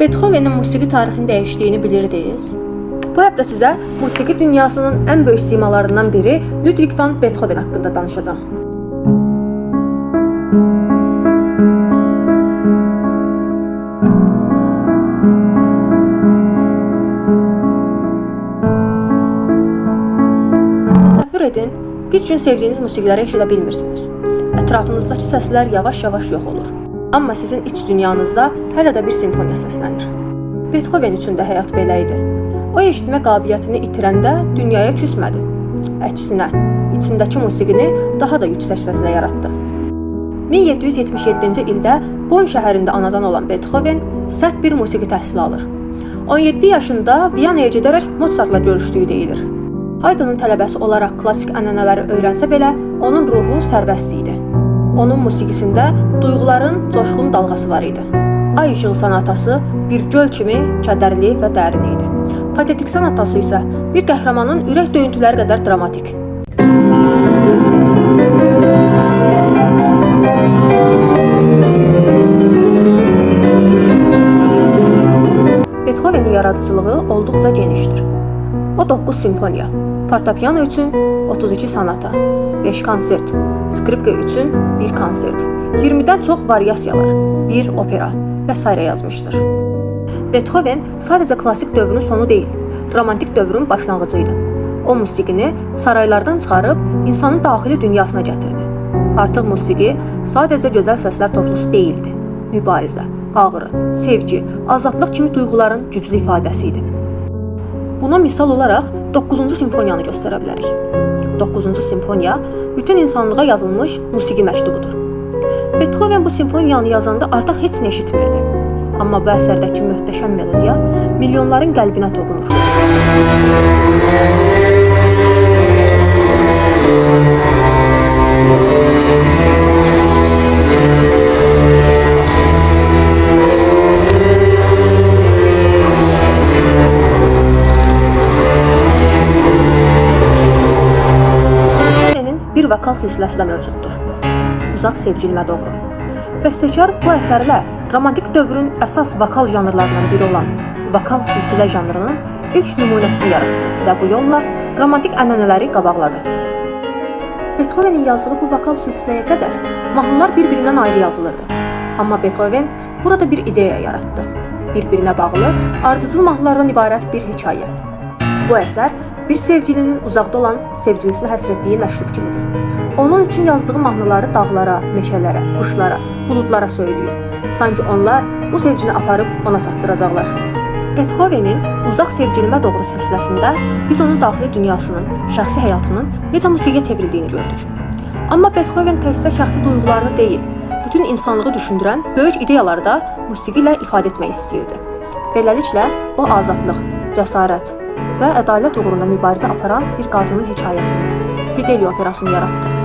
Beethovenin musiqi tarixini dəyişdiyini bilirdiniz? Bu həftə sizə musiqi dünyasının ən böyük simalarından biri Ludwig van Beethoven haqqında danışacağam. Təsəvvür edin, bir gün sevdiyiniz musiqiləri eşidə bilmirsiniz. Ətrafınızdakı səslər yavaş-yavaş yox olur. Amma sizin iç dünyanızda hələ də bir simfoniya səslənir. Beethoven üçün də həyat belə idi. O eşitmə qabiliyyətini itirəndə dünyaya küsmədi. Əksinə, içindəki musiqini daha da yüksək səslə yaratdı. 1777-ci ildə Bonn şəhərində anadan olan Beethoven sərt bir musiqi təhsili alır. 17 yaşında Viyanaya gedərək Mozartla görüşdüyü deyilir. Haydnın tələbəsi olaraq klassik ənənələri öyrənsə belə, onun ruhu sərbəst idi. Onun musiqisində duyğuların coşqun dalğası var idi. Ay işığı sonatası bir göl kimi kədərli və dərin idi. Patetik sonatası isə bir qəhrəmanın ürək döyüntüləri qədər dramatik. Beethovenin yaradıcılığı olduqca genişdir. O 9 simfoniya, fortepiano üçün 32 sonata, 5 konsert, skripka üçün 1 konsert, 20-dən çox variasiyalar, 1 opera və s. yazmışdır. Beethoven sadəcə klassik dövrün sonu deyil, romantik dövrün başlanğıcı idi. O musiqini saraylardan çıxarıb insanın daxili dünyasına gətirdi. Artıq musiqi sadəcə gözəl səslər toplusu deyildi. Mübarizə, ağrı, sevgi, azadlıq kimi duyğuların güclü ifadəsi idi. Buna misal olaraq 9-cu simfoniyanı göstərə bilərik. 9-cu simfoniya bütün insanlığa yazılmış musiqi məktubudur. Beethoven bu simfoniyanı yazanda artıq heç nə eşitmirdi. Amma bu əsərdəki möhtəşəm melodiya milyonların qəlbinə toxunur. Bir vokal silsiləsi də mövcuddur. Uzaq sevgilimə doğru. Bəstəkar bu əsərlə romantik dövrün əsas vokal janrlarından biri olan vokal silsilə janrının ilk nümunəsini yaratdı və bu yolla romantik ənənələri qabaqladı. Beethovenin yazdığı bu vokal silsiləyə qədər mahnılar bir-birindən ayrı yazılırdı. Amma Beethoven burada bir ideya yaratdı. Bir-birinə bağlı, ardıcıl mahnılardan ibarət bir hekayə. Bu əsər bir sevgilinin uzaqda olan sevgilisini həsr etdiyi məktub kimidir. Onun üçün yazdığı mahnıları dağlara, meşələrə, quşlara, buludlara söylüyor. Sanki onlar bu sevgini aparıb ona çatdıracaqlar. Beethovenin Uzaq sevgilimə doğru silsiləsində biz onun daxili dünyasının, şəxsi həyatının necə musiqiyə çevrildiyini gördük. Amma Beethoven təkcə şəxsi duyğularını deyil, bütün insanlığı düşündürən böyük ideyaları da musiqi ilə ifadə etmək istəyirdi. Beləliklə, o azadlıq, cəsarət və ədalət uğrunda mübarizə aparan bir qadının hekayəsini, Fidelio operasını yaratdı.